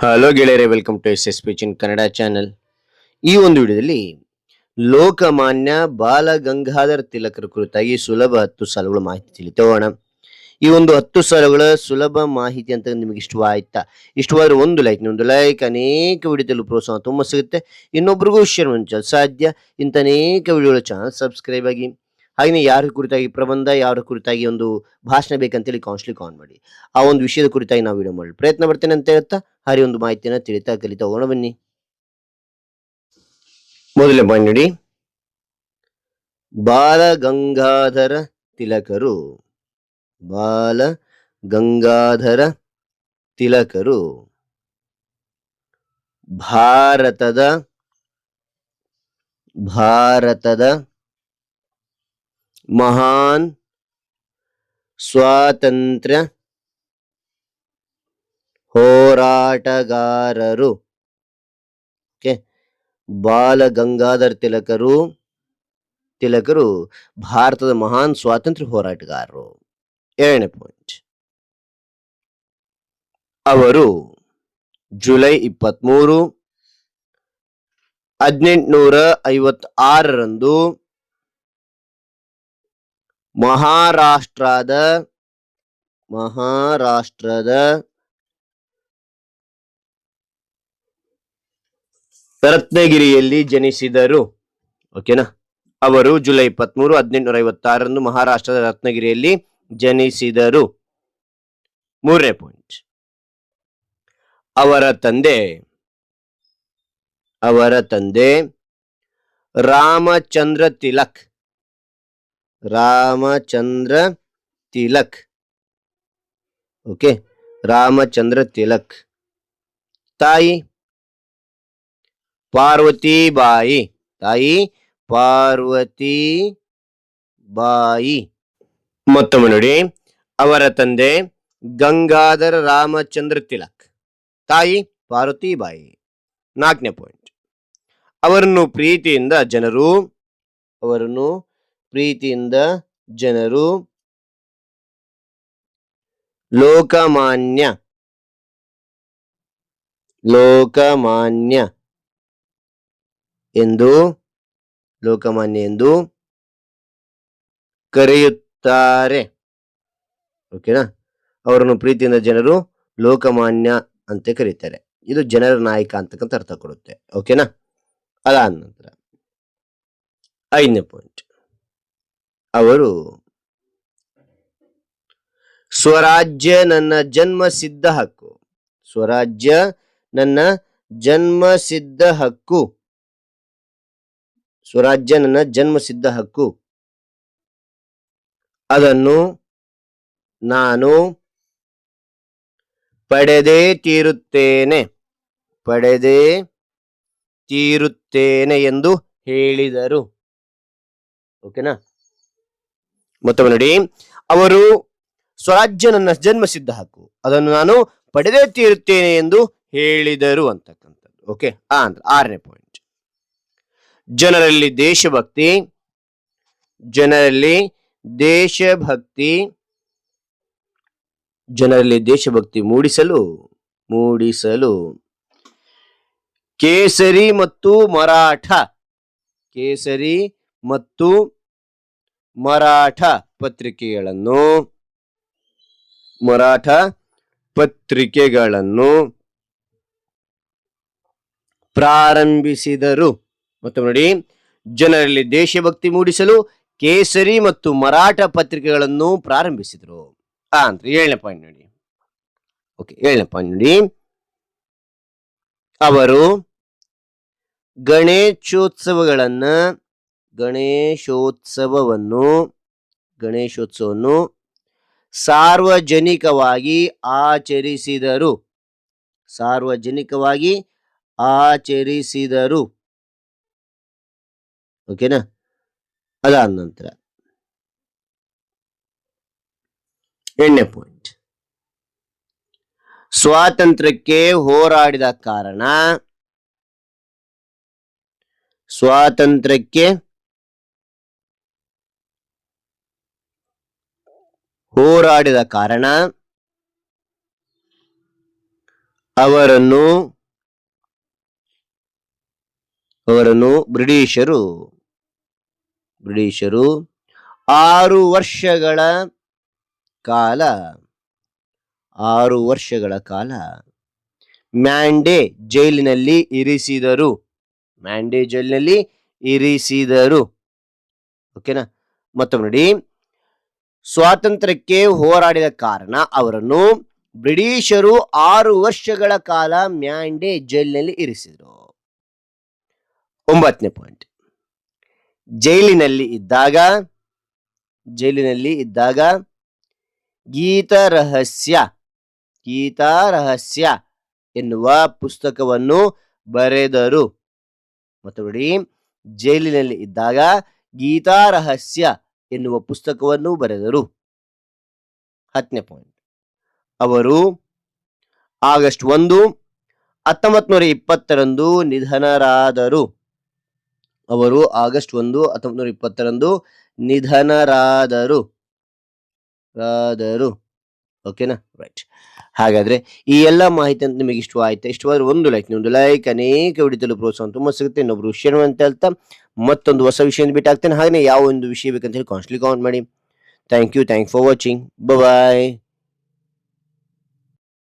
Hello ಗೆಳೆಯರೆ, welcome to S speech in Kannada channel. ಈ ಒಂದು ವಿಡಿಯೋದಲ್ಲಿ ಲೋಕಮಾನ್ಯ ಬಾಲಗಂಗಾಧರ ತಿಲಕರ ಕುರಿತಾಗಿ ಸುಲಭ 10 ಸಾಲುಗಳ ಮಾಹಿತಿ ತಿಳಿತೋಣ. ಈ ಒಂದು 10 ಸಾಲುಗಳ ಸುಲಭ ಮಾಹಿತಿ ಅಂತ ನಿಮಗೆ ಇಷ್ಟವಾಯ್ತಾ? ಇಷ್ಟವಾದ್ರೆ ಒಂದು ಲೈಕ್, ಅನೇಕ ವಿಡಿಯೋದಲ್ಲಿ ಪ್ರೋತ್ಸಾಹ ತುಂಬ ಸಿಗುತ್ತೆ. ಇನ್ನೊಬ್ರಿಗೂ ಶೇರ್ ಮಾಡಲು ಸಾಧ್ಯ. ಇಂಥ ಅನೇಕ ವಿಡಿಯೋಗಳ ಚಾನಲ್ ಸಬ್ಸ್ಕ್ರೈಬ್ ಆಗಿ. ಹಾಗೆಯೇ ಯಾರ ಕುರಿತಾಗಿ ಪ್ರಬಂಧ, ಯಾರ ಕುರಿತಾಗಿ ಒಂದು ಭಾಷಣ ಬೇಕಂತೇಳಿ ಕೌನ್ಸಿಲಿಂಗ್ ಕಾನ್ ಮಾಡಿ. ಆ ಒಂದು ವಿಷಯದ ಕುರಿತಾಗಿ ನಾವು ವಿಡಿಯೋ ಮಾಡಲು ಪ್ರಯತ್ನ ಪಡ್ತೇನೆ ಅಂತ ಹೇಳ್ತಾ ಹಾರಿ ಒಂದು ಮಾಹಿತಿಯನ್ನು ಕಲಿತಾ ಹೋಗೋಣ ಬನ್ನಿ. ಮೊದಲನೇ ಪಾಯಿಂಟ್ ನೋಡಿ, ಬಾಲಗಂಗಾಧರ ತಿಲಕರು ಭಾರತದ ಮಹಾನ್ ಸ್ವಾತಂತ್ರ್ಯ ಹೋರಾಟಗಾರರು. ಬಾಲಗಂಗಾಧರ ತಿಲಕರು ಭಾರತದ ಮಹಾನ್ ಸ್ವಾತಂತ್ರ್ಯ ಹೋರಾಟಗಾರರು. ಎರಡನೇ ಪಾಯಿಂಟ್, ಅವರು ಜುಲೈ 23, 1856 ಮಹಾರಾಷ್ಟ್ರದ ರತ್ನಗಿರಿಯಲ್ಲಿ ಜನಿಸಿದರು. ಓಕೆನಾ? ಅವರು ಜುಲೈ 23, 1856 ಮಹಾರಾಷ್ಟ್ರದ ರತ್ನಗಿರಿಯಲ್ಲಿ ಜನಿಸಿದರು. ಮೂರನೇ ಪಾಯಿಂಟ್, ಅವರ ತಂದೆ ರಾಮಚಂದ್ರ ತಿಲಕ್. ತಾಯಿ ಪಾರ್ವತೀಬಾಯಿ. ಮತ್ತೊಮ್ಮೆ ನೋಡಿ, ಅವರ ತಂದೆ ಗಂಗಾಧರ ರಾಮಚಂದ್ರ ತಿಲಕ್, ತಾಯಿ ಪಾರ್ವತೀಬಾಯಿ. ನಾಲ್ಕನೇ ಪಾಯಿಂಟ್, ಅವರನ್ನು ಪ್ರೀತಿಯಿಂದ ಜನರು ಲೋಕಮಾನ್ಯ ಎಂದು ಕರೆಯುತ್ತಾರೆ. ಓಕೆನಾ? ಅವರನ್ನು ಪ್ರೀತಿಯಿಂದ ಜನರು ಲೋಕಮಾನ್ಯ ಅಂತ ಕರೀತಾರೆ. ಇದು ಜನರ ನಾಯಕ ಅಂತಕ್ಕಂಥ ಅರ್ಥ ಕೊಡುತ್ತೆ. ಓಕೆನಾ? ಅದಾದ ನಂತರ ಐದನೇ ಪಾಯಿಂಟ್, ಅವರು ಸ್ವರಾಜ್ಯ ನನ್ನ ಜನ್ಮಸಿದ್ಧ ಹಕ್ಕು. ಅದನ್ನು ನಾನು ಪಡೆದೇ ತೀರುತ್ತೇನೆ ಎಂದು ಹೇಳಿದರು. ಓಕೆನಾ? ಮತ್ತೊಮ್ಮೆ ನೋಡಿ, ಅವರು ಸ್ವರಾಜ್ಯ ನನ್ನ ಜನ್ಮಸಿದ್ಧ ಹಕ್ಕು, ಅದನ್ನು ನಾನು ಪಡೆದೇ ತೀರುತ್ತೇನೆ ಎಂದು ಹೇಳಿದರು ಅಂತಕ್ಕಂಥದ್ದು. ಓಕೆ. ಆರನೇ ಪಾಯಿಂಟ್, ಜನರಲ್ಲಿ ದೇಶಭಕ್ತಿ ಮೂಡಿಸಲು ಕೇಸರಿ ಮತ್ತು ಮರಾಠ ಪತ್ರಿಕೆಗಳನ್ನು ಪ್ರಾರಂಭಿಸಿದರು. ಮತ್ತು ನೋಡಿ, ಜನರಲ್ಲಿ ದೇಶಭಕ್ತಿ ಮೂಡಿಸಲು ಕೇಸರಿ ಮತ್ತು ಮರಾಠ ಪತ್ರಿಕೆಗಳನ್ನು ಪ್ರಾರಂಭಿಸಿದರು. ಏಳನೇ ಪಾಯಿಂಟ್ ನೋಡಿ. ಏಳನೇ ಪಾಯಿಂಟ್ ನೋಡಿ, ಅವರು ಗಣೇಶೋತ್ಸವವನ್ನು ಸಾರ್ವಜನಿಕವಾಗಿ ಆಚರಿಸಿದರು. ಓಕೆನಾ? ಅದಾದ ನಂತರ 8ನೇ ಪಾಯಿಂಟ್, ಸ್ವಾತಂತ್ರ್ಯಕ್ಕೆ ಹೋರಾಡಿದ ಕಾರಣ ಅವರನ್ನು ಅವರನ್ನು ಬ್ರಿಟಿಷರು 6 ವರ್ಷಗಳ ಕಾಲ ಮ್ಯಾಂಡೆ ಜೈಲಿನಲ್ಲಿ ಇರಿಸಿದರು. ಓಕೆನಾ? ಮತ್ತೊಮ್ಮೆ ನೋಡಿ, ಸ್ವಾತಂತ್ರ್ಯಕ್ಕೆ ಹೋರಾಡಿದ ಕಾರಣ ಅವರನ್ನು ಬ್ರಿಟಿಷರು 6 ವರ್ಷಗಳ ಕಾಲ ಮ್ಯಾಂಡೆ ಜೈಲಿನಲ್ಲಿ ಇರಿಸಿದರು. 9ನೇ ಪಾಯಿಂಟ್, ಜೈಲಿನಲ್ಲಿ ಇದ್ದಾಗ ಗೀತರಹಸ್ಯ ಎನ್ನುವ ಪುಸ್ತಕವನ್ನು ಬರೆದರು. ಮತ್ತು ನೋಡಿ, ಜೈಲಿನಲ್ಲಿ ಇದ್ದಾಗ ಗೀತಾರಹಸ್ಯ ಎನ್ನುವ ಪುಸ್ತಕವನ್ನು ಬರೆದರು. 10ನೇ ಪಾಯಿಂಟ್, ಅವರು ಆಗಸ್ಟ್ 1, 1920ರಂದು ನಿಧನರಾದರು. ಓಕೆನಾ? ರೈಟ್. ಹಾಗಾದ್ರೆ ಈ ಎಲ್ಲ ಮಾಹಿತಿ ಅಂತ ನಿಮಗೆ ಇಷ್ಟವಾಯ್ತಾ? ಇಷ್ಟವಾದ್ರೆ ಒಂದು ಲೈಕ್, ಅನೇಕ ವಿಡಿಯೋದಲ್ಲಿ ಪ್ರೋತ್ಸಾಹ ತುಂಬಾ ಸಿಗುತ್ತೆ. ಇನ್ನೊಬ್ರು ಶೇರ್ ಅಂತ ಹೇಳ್ತಾ ಮತ್ತೊಂದು ಹೊಸ ವಿಷಯ ಬಿಟ್ಟು ಆಗ್ತೇನೆ. ಹಾಗೆ ಯಾವ ಒಂದು ವಿಷಯ ಬೇಕಂತ ಹೇಳಿ ಕಾನ್ಸ್ಟ್ಲಿ ಕಾಮೆಂಟ್ ಮಾಡಿ. Thank you for watching. Bye.